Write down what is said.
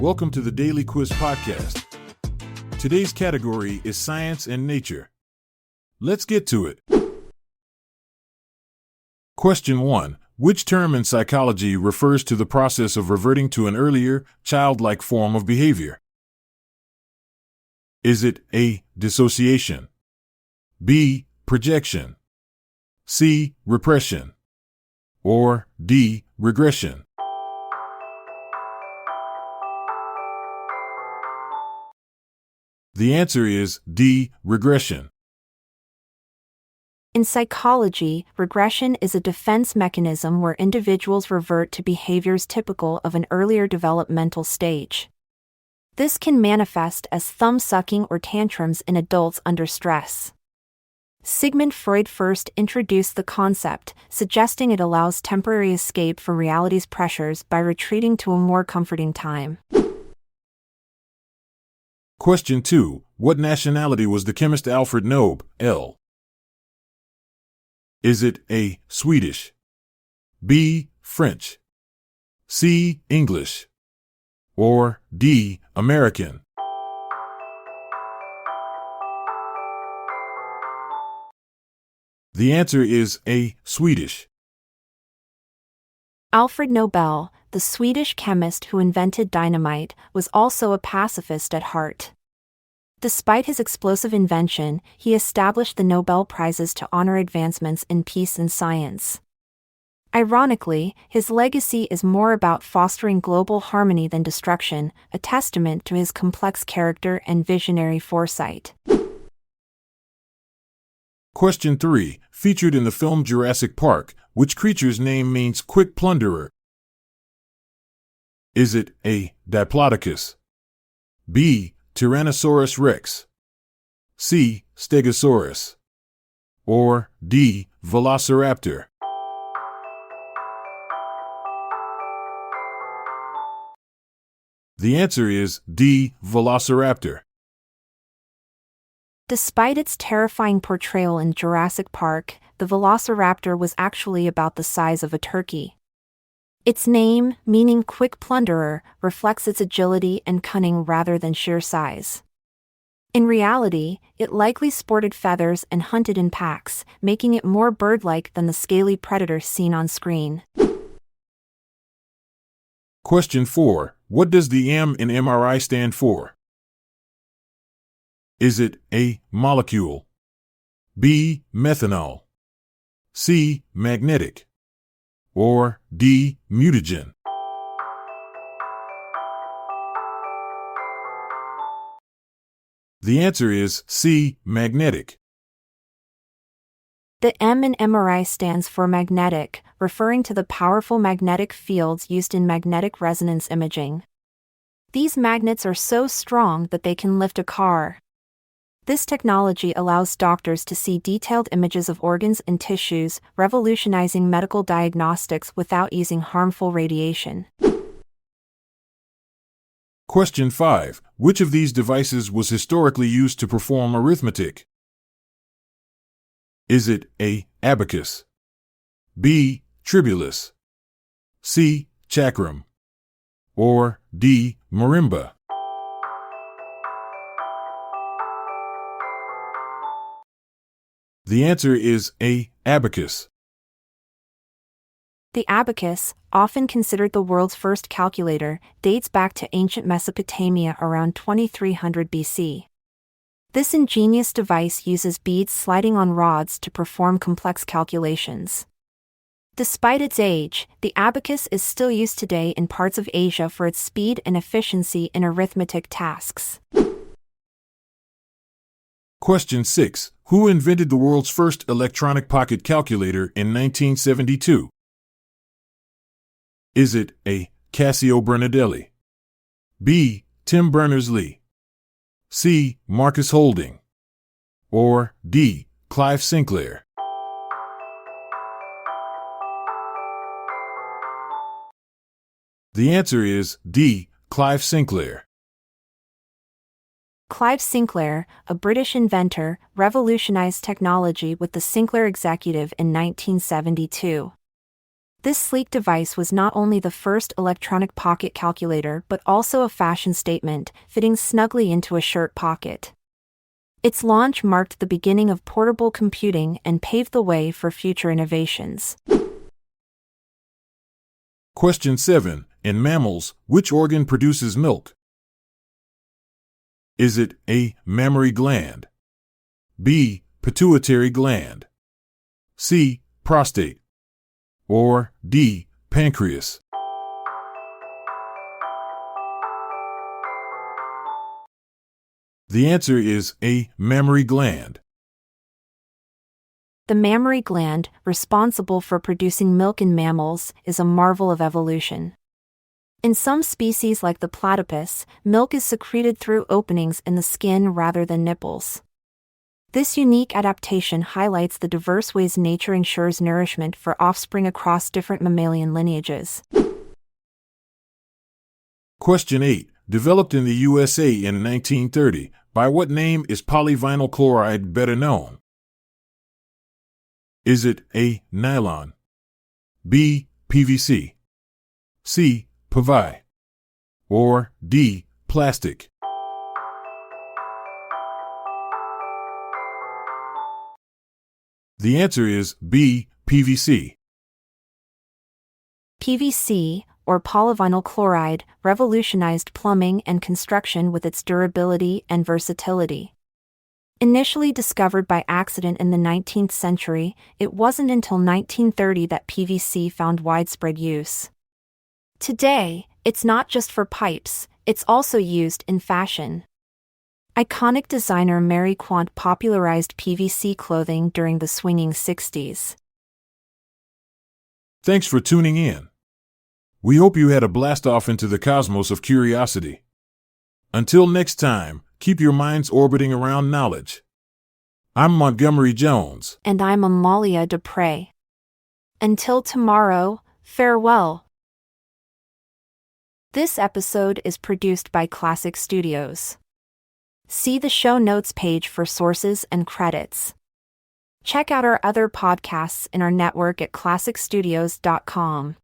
Welcome to the Daily Quiz Podcast. Today's category is Science and Nature. Let's get to it. Question 1. Which term in psychology refers to the process of reverting to an earlier, childlike form of behavior? Is it A. Dissociation, B. Projection, C. Repression, or D. Regression? The answer is D. Regression. In psychology, regression is a defense mechanism where individuals revert to behaviors typical of an earlier developmental stage. This can manifest as thumb-sucking or tantrums in adults under stress. Sigmund Freud first introduced the concept, suggesting it allows temporary escape from reality's pressures by retreating to a more comforting time. Question 2. What nationality was the chemist Alfred Nobe, L? Is it A. Swedish, B. French, C. English, or D. American? The answer is A. Swedish. Alfred Nobel, the Swedish chemist who invented dynamite, was also a pacifist at heart. Despite his explosive invention, he established the Nobel Prizes to honor advancements in peace and science. Ironically, his legacy is more about fostering global harmony than destruction, a testament to his complex character and visionary foresight. Question 3. Featured in the film Jurassic Park, which creature's name means quick plunderer? Is it A. Diplodocus, B. Tyrannosaurus rex, C. Stegosaurus, or D. Velociraptor? The answer is D. Velociraptor. Despite its terrifying portrayal in Jurassic Park, the velociraptor was actually about the size of a turkey. Its name, meaning quick plunderer, reflects its agility and cunning rather than sheer size. In reality, it likely sported feathers and hunted in packs, making it more bird-like than the scaly predator seen on screen. Question 4. What does the M in MRI stand for? Is it A. Molecule, B. Methanol, C. Magnetic, or D. Mutagen? The answer is C. Magnetic. The M in MRI stands for magnetic, referring to the powerful magnetic fields used in magnetic resonance imaging. These magnets are so strong that they can lift a car. This technology allows doctors to see detailed images of organs and tissues, revolutionizing medical diagnostics without using harmful radiation. Question 5. Which of these devices was historically used to perform arithmetic? Is it A. Abacus, B. Tribulus, C. Chakram, or D. Marimba? The answer is A. Abacus. The abacus, often considered the world's first calculator, dates back to ancient Mesopotamia around 2300 BC. This ingenious device uses beads sliding on rods to perform complex calculations. Despite its age, the abacus is still used today in parts of Asia for its speed and efficiency in arithmetic tasks. Question 6. Who invented the world's first electronic pocket calculator in 1972? Is it A. Cassio Bernardelli, B. Tim Berners-Lee, C. Marcus Holding, or D. Clive Sinclair? The answer is D. Clive Sinclair. Clive Sinclair, a British inventor, revolutionized technology with the Sinclair Executive in 1972. This sleek device was not only the first electronic pocket calculator but also a fashion statement, fitting snugly into a shirt pocket. Its launch marked the beginning of portable computing and paved the way for future innovations. Question 7. In mammals, which organ produces milk? Is it A. Mammary gland, B. Pituitary gland, C. Prostate, or D. Pancreas? The answer is A. Mammary gland. The mammary gland, responsible for producing milk in mammals, is a marvel of evolution. In some species like the platypus, milk is secreted through openings in the skin rather than nipples. This unique adaptation highlights the diverse ways nature ensures nourishment for offspring across different mammalian lineages. Question 8. Developed in the USA in 1930, by what name is polyvinyl chloride better known? Is it A. Nylon, B. PVC, C. PVI, or D. Plastic? The answer is B. PVC. PVC, or polyvinyl chloride, revolutionized plumbing and construction with its durability and versatility. Initially discovered by accident in the 19th century, it wasn't until 1930 that PVC found widespread use. Today, it's not just for pipes, it's also used in fashion. Iconic designer Mary Quant popularized PVC clothing during the swinging 60s. Thanks for tuning in. We hope you had a blast off into the cosmos of curiosity. Until next time, keep your minds orbiting around knowledge. I'm Montgomery Jones. And I'm Amalia Dupre. Until tomorrow, farewell. This episode is produced by Classic Studios. See the show notes page for sources and credits. Check out our other podcasts in our network at classicstudios.com.